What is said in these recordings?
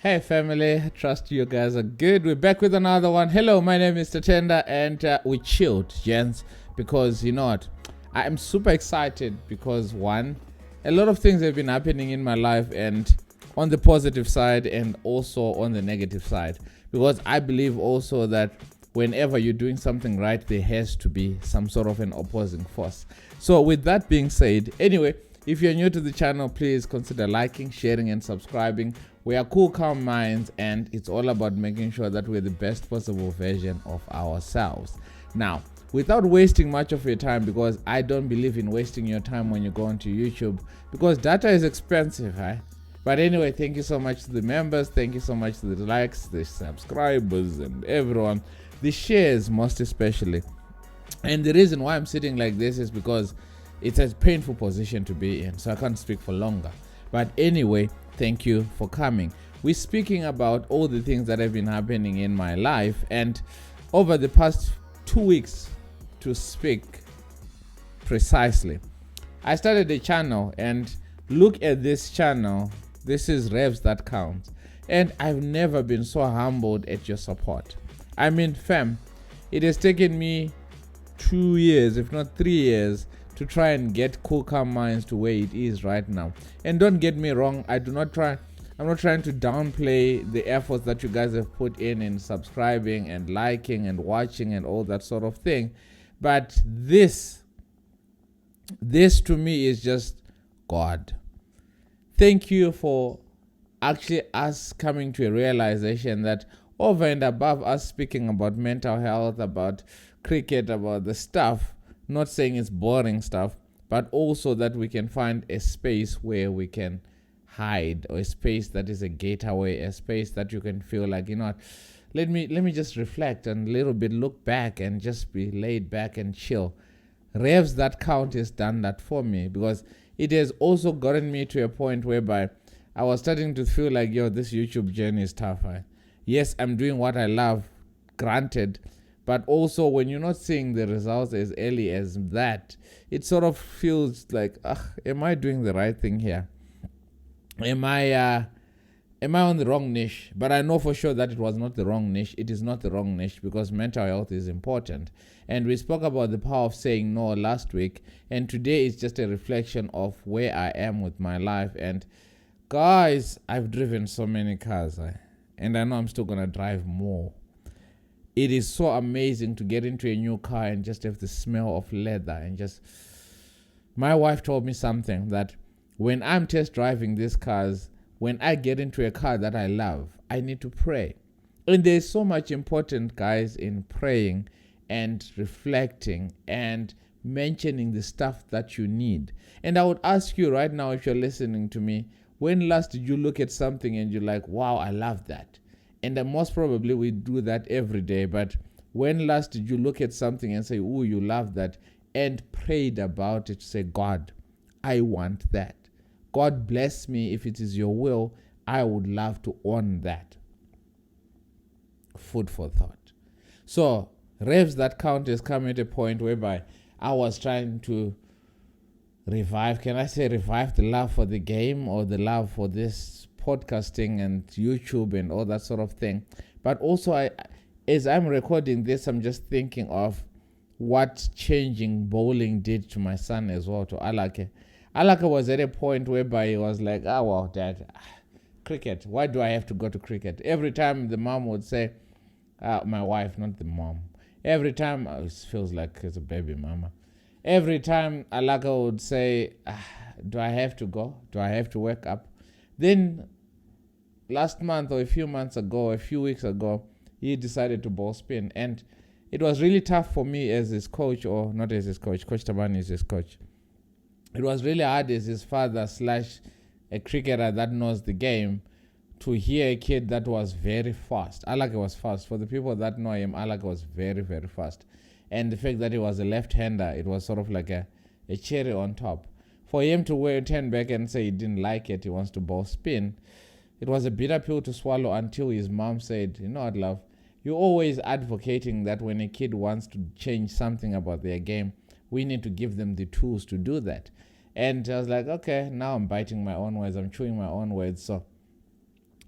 Hey family, trust you guys are good. We're back with another one. Hello, my name is Tatenda and we chilled, gents, because you know what? I am super excited because one, a lot of things have been happening in my life and on the positive side and also on the negative side. Because I believe also that whenever you're doing something right, there has to be some sort of an opposing force. So with that being said, anyway, if you're new to the channel, please consider liking, sharing, and subscribing. We are cool, calm minds, and it's all about making sure that we're the best possible version of ourselves. Now, without wasting much of your time, because I don't believe in wasting your time when you go onto YouTube, because data is expensive, right? But anyway, thank you so much to the members. Thank you so much to the likes, the subscribers, and everyone. The shares, most especially. And the reason why I'm sitting like this is because it's a painful position to be in, so I can't speak for longer. But anyway, thank you for coming. We're speaking about all the things that have been happening in my life, and over the past 2 weeks, to speak precisely, I started a channel, and look at this channel. This is Revsthatcount, and I've never been so humbled at your support. I mean, fam, it has taken me 2 years, if not 3 years, to try and get Cool Calm Minds to where it is right now. And don't get me wrong, I'm not trying to downplay the efforts that you guys have put in subscribing and liking and watching and all that sort of thing. But this to me is just God. Thank you for actually us coming to a realization that over and above us speaking about mental health, about cricket, about the stuff, not saying it's boring stuff, but also that we can find a space where we can hide, or a space that is a gateway, a space that you can feel like, you know what, let me just reflect and a little bit look back and just be laid back and chill. Revsthatcount has done that for me, because it has also gotten me to a point whereby I was starting to feel like, yo, this YouTube journey is tough. Yes, I'm doing what I love, granted, but also when you're not seeing the results as early as that, it sort of feels like, am I doing the right thing here? Am I on the wrong niche? But I know for sure that it was not the wrong niche. It is not the wrong niche, because mental health is important. And we spoke about the power of saying no last week, and today is just a reflection of where I am with my life. And guys, I've driven so many cars, and I know I'm still gonna drive more. It is so amazing to get into a new car and just have the smell of leather and just... My wife told me something, that when I'm test driving these cars, when I get into a car that I love, I need to pray. And there's so much important, guys, in praying and reflecting and mentioning the stuff that you need. And I would ask you right now, if you're listening to me, when last did you look at something and you're like, wow, I love that? And most probably we do that every day. But when last did you look at something and say, oh, you love that, and prayed about it to say, God, I want that. God bless me. If it is your will, I would love to own that. Food for thought. So Revsthatcount has come at a point whereby I was trying to revive the love for the game, or the love for this podcasting and YouTube and all that sort of thing. But also, as I'm recording this, I'm just thinking of what changing bowling did to my son as well, to Alake. Alake was at a point whereby he was like, wow, Dad, cricket, why do I have to go to cricket? Every time the mom would say, my wife, not the mom, every time, it feels like it's a baby mama. Every time Alaka would say, do I have to go? Do I have to wake up? Then last month, or a few weeks ago, he decided to ball spin. And it was really tough for me as his coach, or not as his coach. Coach Tabani is his coach. It was really hard as his father / a cricketer that knows the game, to hear a kid that was very fast. Alaka was fast. For the people that know him, Alaka was very, very fast. And the fact that he was a left-hander, it was sort of like a cherry on top. For him to turn back and say he didn't like it, he wants to ball spin, it was a bitter pill to swallow, until his mom said, you know what, love, you're always advocating that when a kid wants to change something about their game, we need to give them the tools to do that. And I was like, okay, now I'm biting my own words, I'm chewing my own words. So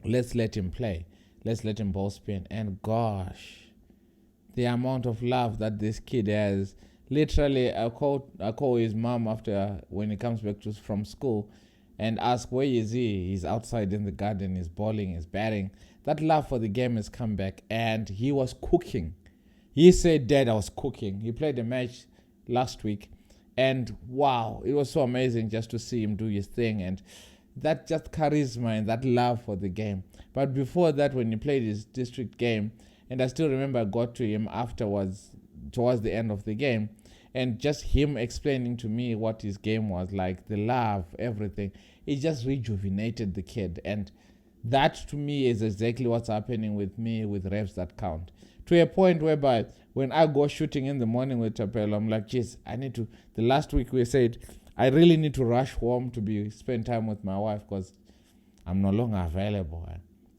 Let's let him play. Let's let him ball spin. And gosh, the amount of love that this kid has. Literally, I call his mom after when he comes back from school and ask, where is he? He's outside in the garden, he's bowling, he's batting. That love for the game has come back, and he was cooking. He said, Dad, I was cooking. He played a match last week, and wow, it was so amazing just to see him do his thing, and that just charisma and that love for the game. But before that, when he played his district game, and I still remember I got to him afterwards, towards the end of the game, and just him explaining to me what his game was like, the love, everything. It just rejuvenated the kid, and that to me is exactly what's happening with me with Revsthatcount. To a point whereby when I go shooting in the morning with Chapel, I'm like, geez, I need to. The last week we said I really need to rush home to spend time with my wife because I'm no longer available.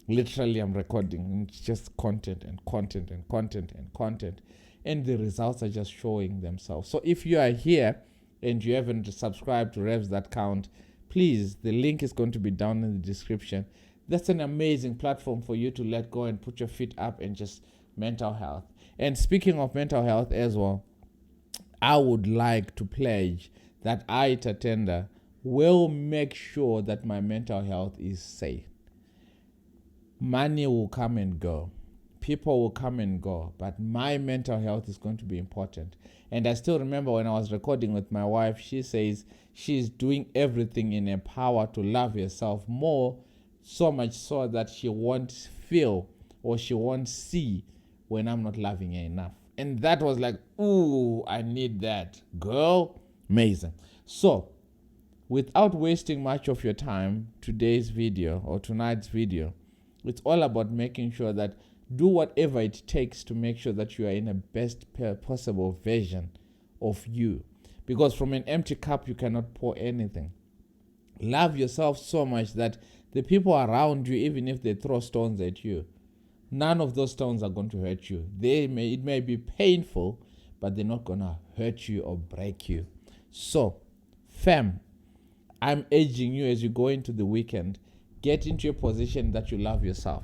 Literally, I'm recording. It's just content and content and content and content. And the results are just showing themselves. So if you are here and you haven't subscribed to Revsthatcount, please, the link is going to be down in the description. That's an amazing platform for you to let go and put your feet up and just mental health. And speaking of mental health as well, I would like to pledge that I, Tatenda, will make sure that my mental health is safe. Money will come and go. People will come and go, but my mental health is going to be important. And I still remember when I was recording with my wife, she says she's doing everything in her power to love herself more, so much so that she won't feel or she won't see when I'm not loving her enough. And that was like, ooh, I need that. Girl, amazing. So, without wasting much of your time, today's video or tonight's video, it's all about making sure that do whatever it takes to make sure that you are in a best possible version of you. Because from an empty cup, you cannot pour anything. Love yourself so much that the people around you, even if they throw stones at you, none of those stones are going to hurt you. It may be painful, but they're not going to hurt you or break you. So, fam, I'm urging you as you go into the weekend, get into a position that you love yourself.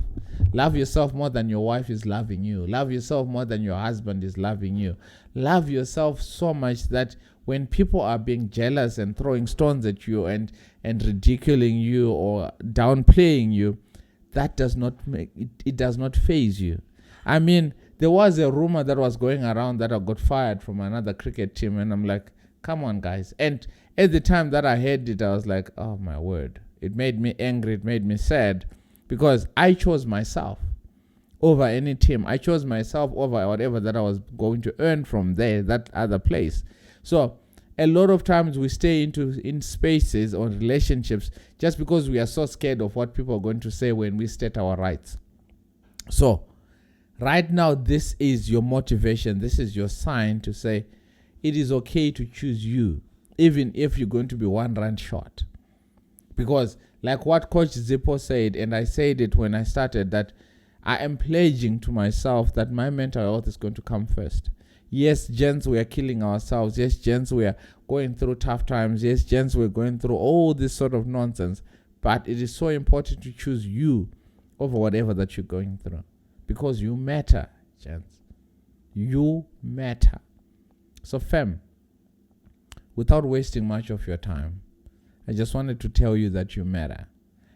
Love yourself more than your wife is loving you. Love yourself more than your husband is loving you. Love yourself so much that when people are being jealous and throwing stones at you and ridiculing you or downplaying you, that does not it does not faze you. I mean, there was a rumor that was going around that I got fired from another cricket team, and I'm like, come on, guys. And at the time that I heard it, I was like, oh my word. It made me angry. It made me sad because I chose myself over any team. I chose myself over whatever that I was going to earn from that other place. So a lot of times we stay in spaces or relationships just because we are so scared of what people are going to say when we state our rights. So right now, this is your motivation. This is your sign to say it is okay to choose you, even if you're going to be 1 rand short. Because like what Coach Zippo said, and I said it when I started, that I am pledging to myself that my mental health is going to come first. Yes, gents, we are killing ourselves. Yes, gents, we are going through tough times. Yes, gents, we're going through all this sort of nonsense. But it is so important to choose you over whatever that you're going through. Because you matter, gents. You matter. So, fam, without wasting much of your time, I just wanted to tell you that you matter.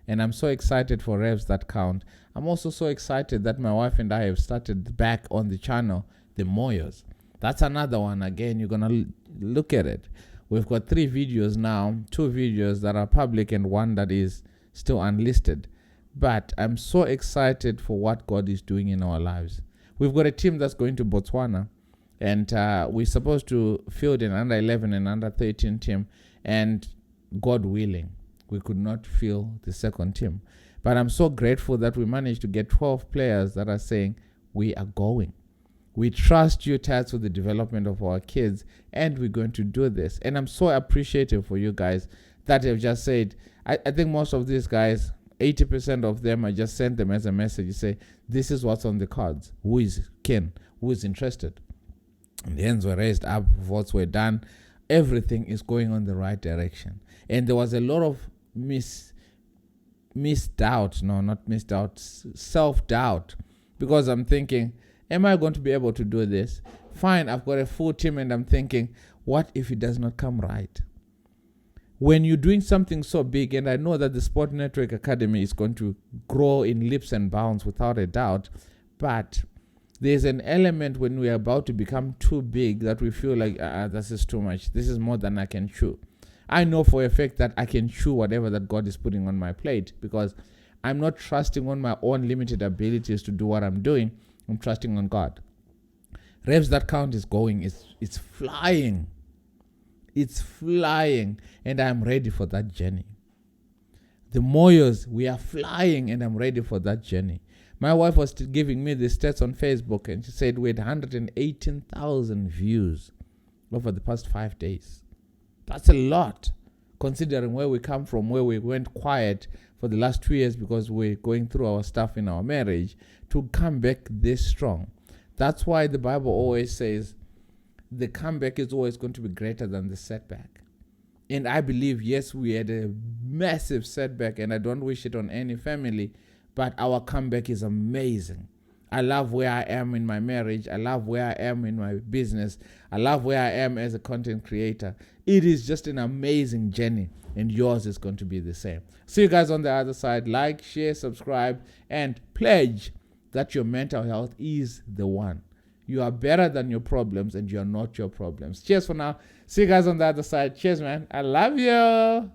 And I'm so excited for Revsthatcount. I'm also so excited that my wife and I have started back on the channel, the Moyos. That's another one. Again, you're going to look at it. We've got 3 videos now, 2 videos that are public and 1 that is still unlisted. But I'm so excited for what God is doing in our lives. We've got a team that's going to Botswana, and we're supposed to field an under 11 and under 13 team, and God willing, we could not field the second team. But I'm so grateful that we managed to get 12 players that are saying, we are going. We trust you, Tats, with the development of our kids, and we're going to do this. And I'm so appreciative for you guys that have just said, I think most of these guys, 80% of them, I just sent them as a message. You say, this is what's on the cards. Who is keen? Who is interested? And the hands were raised up, votes were done. Everything is going on the right direction. And there was a lot of misdoubt. No, not misdoubt. Self-doubt. Because I'm thinking, am I going to be able to do this? Fine, I've got a full team and I'm thinking, what if it does not come right? When you're doing something so big, and I know that the Sport Network Academy is going to grow in leaps and bounds without a doubt, but there's an element when we're about to become too big that we feel like, this is too much. This is more than I can chew. I know for a fact that I can chew whatever that God is putting on my plate because I'm not trusting on my own limited abilities to do what I'm doing. I'm trusting on God. Revsthatcount is going. It's flying. It's flying. And I'm ready for that journey. The Moyos, we are flying and I'm ready for that journey. My wife was giving me the stats on Facebook and she said we had 118,000 views over the past 5 days. That's a lot, considering where we come from, where we went quiet for the last 2 years because we're going through our stuff in our marriage, to come back this strong. That's why the Bible always says the comeback is always going to be greater than the setback. And I believe, yes, we had a massive setback, and I don't wish it on any family, but our comeback is amazing. I love where I am in my marriage. I love where I am in my business. I love where I am as a content creator. It is just an amazing journey, and yours is going to be the same. See you guys on the other side. Like, share, subscribe, and pledge that your mental health is the one. You are better than your problems, and you are not your problems. Cheers for now. See you guys on the other side. Cheers, man. I love you.